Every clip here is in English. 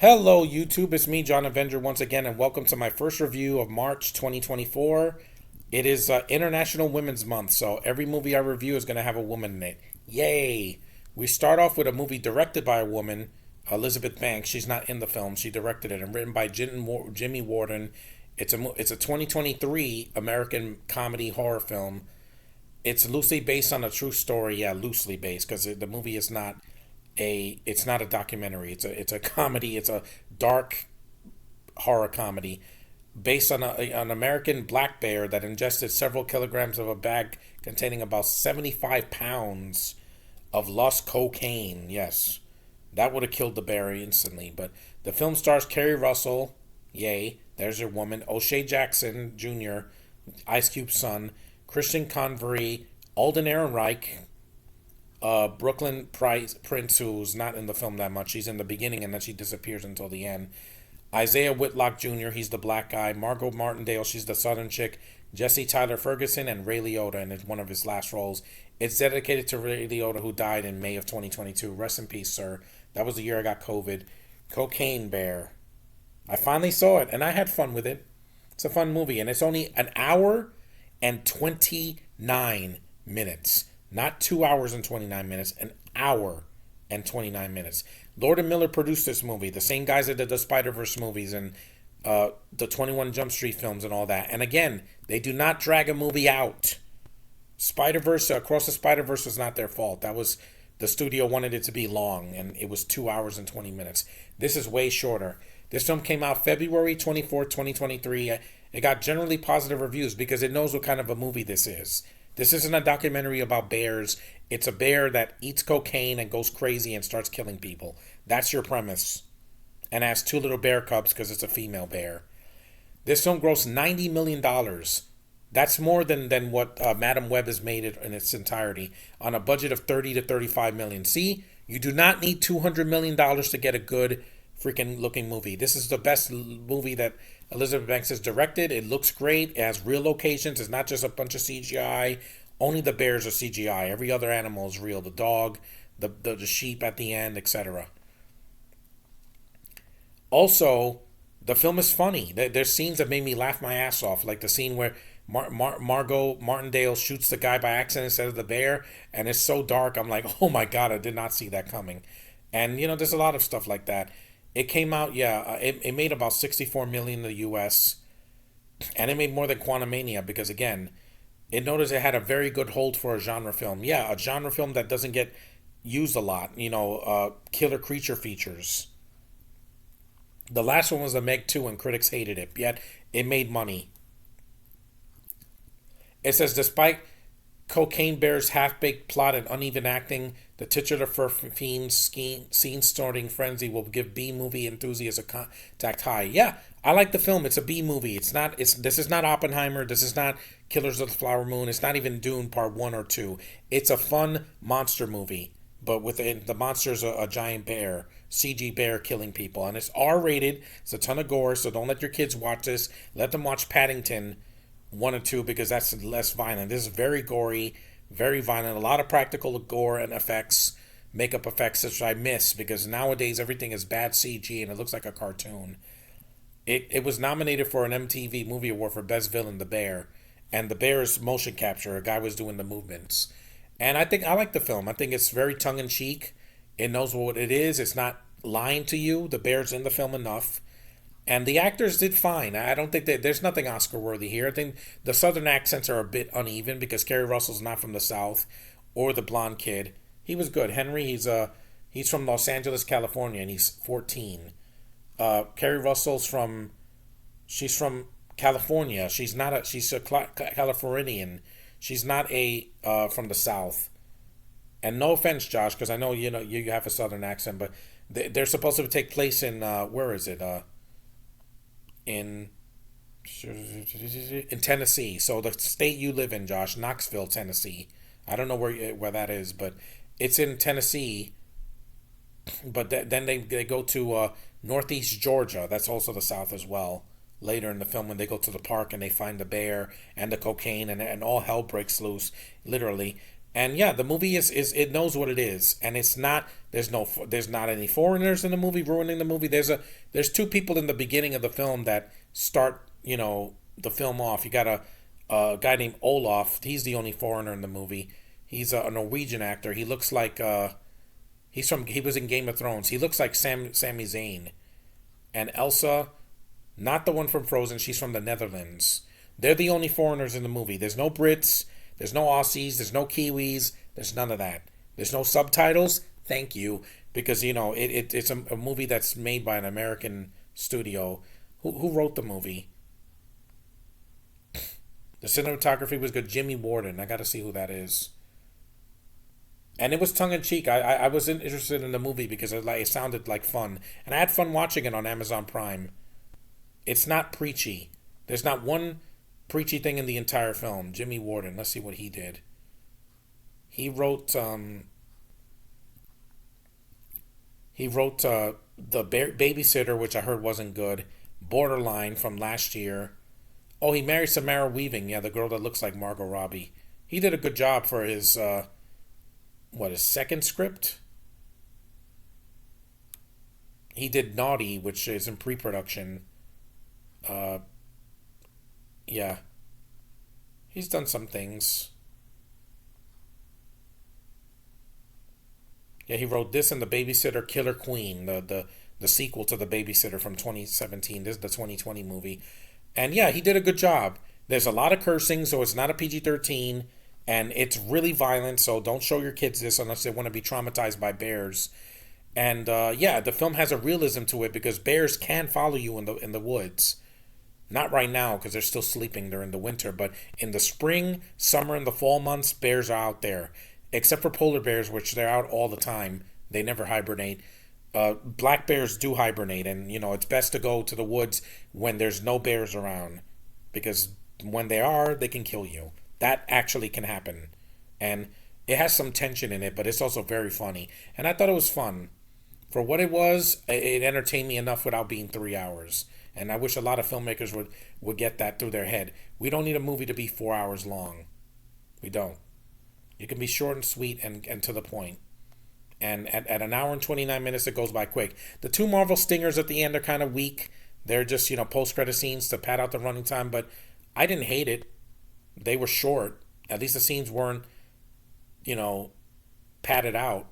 Hello, YouTube. It's me, John Avenger, once again, and welcome to my first review of March 2024. It is International Women's Month, so every movie I review is going to have a woman in it. Yay! We start off with a movie directed by a woman, Elizabeth Banks. She's not in the film. She directed it and written by Jimmy Warden. It's a 2023 American comedy horror film. It's loosely based on a true story. Yeah, loosely based because the movie is not it's not a documentary. It's a comedy. It's a dark horror comedy based on an American black bear that ingested several kilograms of a bag containing about 75 pounds of lost cocaine. Yes, that would have killed the bear instantly. But the film stars Kerry Russell. Yay, there's your woman. O'Shea Jackson Jr., Ice Cube's son. Christian Convery. Alden Ehrenreich. Brooklyn Prince, who's not in the film that much. She's in the beginning and then she disappears until the end. Isaiah Whitlock Jr., he's the black guy. Margot Martindale, she's the southern chick. Jesse Tyler Ferguson and Ray Liotta in one of his last roles. It's dedicated to Ray Liotta, who died in May of 2022. Rest in peace, sir. That was the year I got COVID. Cocaine Bear. I finally saw it and I had fun with it. It's a fun movie and it's only an hour and 29 minutes. Not 2 hours and 29 minutes, an hour and 29 minutes. Lord and Miller produced this movie, the same guys that did the Spider-Verse movies and the 21 Jump Street films and all that. And again, they do not drag a movie out. Spider-Verse, Across the Spider-Verse was not their fault. That was, the studio wanted it to be long, and it was 2 hours and 20 minutes. This is way shorter. This film came out February 24th, 2023. It got generally positive reviews because it knows what kind of a movie this is. This isn't a documentary about bears. It's a bear that eats cocaine and goes crazy and starts killing people. That's your premise. And has two little bear cubs because it's a female bear. This film grossed $90 million. That's more than what Madam Web has made it in its entirety on a budget of 30 to 35 million. See, you do not need $200 million to get a good freaking looking movie. This is the best movie that Elizabeth Banks has directed. It looks great. It has real locations. It's not just a bunch of CGI. Only the bears are CGI. Every other animal is real. The dog, the sheep at the end, etc. Also, the film is funny. There's scenes that made me laugh my ass off, like the scene where Margot Martindale shoots the guy by accident instead of the bear, and it's so dark. I'm like, oh my god, I did not see that coming. And there's a lot of stuff like that. It came out, it made about 64 million in the U.S. and it made more than Quantumania because again, it noticed it had a very good hold for a genre film. Yeah, a genre film that doesn't get used a lot. Killer creature features. The last one was the Meg 2 and critics hated it, yet it made money. It says, despite Cocaine Bear's half-baked plot and uneven acting, the titular fur fiend's scene-starting frenzy will give B-movie enthusiasts a contact high. Yeah, I like the film. It's a B-movie. This is not Oppenheimer. This is not Killers of the Flower Moon. It's not even Dune Part 1 or 2. It's a fun monster movie, but within the monster's a giant bear, CG bear killing people. And it's R-rated. It's a ton of gore, so don't let your kids watch this. Let them watch Paddington 1 or 2 because that's less violent. This is very gory, very violent. A lot of practical gore and effects, makeup effects, which I miss because nowadays everything is bad CG and it looks like a cartoon. It was nominated for an MTV Movie Award for Best Villain, the bear, and the bear is motion capture. A guy was doing the movements, and I like the film. I think it's very tongue in cheek. It knows what it is. It's not lying to you. The bear's in the film enough. And the actors did fine. I don't think there's nothing Oscar worthy here. I think the southern accents are a bit uneven because Kerry Russell's not from the South, or the blonde kid. He was good. Henry, he's from Los Angeles, California, and he's 14. Kerry Russell's she's from California. She's a Californian. She's not from the South. And no offense, Josh, because I know you have a southern accent, but they're supposed to take place in where is it? In Tennessee. So the state you live in, Josh, Knoxville, Tennessee. I don't know where that is, but it's in Tennessee. But then they go to Northeast Georgia. That's also the South as well. Later in the film, when they go to the park and they find the bear and the cocaine and all hell breaks loose, literally. And yeah, the movie is it knows what it is, and it's not. There's not any foreigners in the movie ruining the movie. There's two people in the beginning of the film that start the film off. You got a guy named Olaf. He's the only foreigner in the movie. He's a Norwegian actor. He looks like he was in Game of Thrones. He looks like Sami Zayn. And Elsa, not the one from Frozen. She's from the Netherlands. They're the only foreigners in the movie. There's no Brits. There's no Aussies. There's no Kiwis. There's none of that. There's no subtitles. Thank you, because it's a movie that's made by an American studio. Who wrote the movie? The cinematography was good. Jimmy Warden. I got to see who that is. And it was tongue in cheek. I was interested in the movie because it sounded like fun, and I had fun watching it on Amazon Prime. It's not preachy. There's not one preachy thing in the entire film. Jimmy Warden. Let's see what he did. He wrote the Babysitter, which I heard wasn't good. Borderline from last year. Oh, he married Samara Weaving. Yeah, the girl that looks like Margot Robbie. He did a good job for his his second script. He did Naughty, which is in pre-production. Uh, yeah, he's done some things. Yeah, he wrote this and The Babysitter, Killer Queen, the sequel to The Babysitter from 2017. This is the 2020 movie. And yeah, he did a good job. There's a lot of cursing, so it's not a PG-13, and it's really violent, so don't show your kids this unless they want to be traumatized by bears. And yeah, the film has a realism to it because bears can follow you in the woods. Not right now because they're still sleeping during the winter, but in the spring, summer, and the fall months, bears are out there. Except for polar bears, which they're out all the time. They never hibernate. Black bears do hibernate, and it's best to go to the woods when there's no bears around, because when they are, they can kill you. That actually can happen, and it has some tension in it, but it's also very funny. And I thought it was fun for what it was. It entertained me enough without being 3 hours. And I wish a lot of filmmakers would get that through their head. We don't need a movie to be 4 hours long. We don't. You can be short and sweet and to the point. And at an hour and 29 minutes, it goes by quick. The two Marvel stingers at the end are kind of weak. They're just, post-credit scenes to pad out the running time. But I didn't hate it. They were short. At least the scenes weren't, padded out.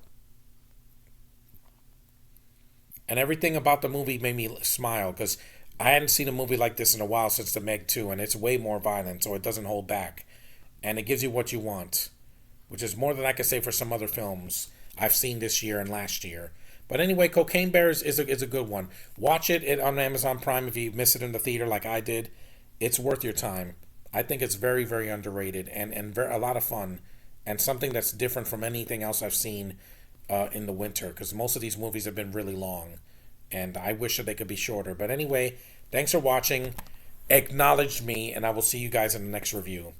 And everything about the movie made me smile because I hadn't seen a movie like this in a while since the Meg 2. And it's way more violent, so it doesn't hold back. And it gives you what you want, which is more than I could say for some other films I've seen this year and last year. But anyway, Cocaine Bear is a good one. Watch it on Amazon Prime if you miss it in the theater like I did. It's worth your time. I think it's very, very underrated and a lot of fun and something that's different from anything else I've seen in the winter, because most of these movies have been really long and I wish that they could be shorter. But anyway, thanks for watching. Acknowledge me, and I will see you guys in the next review.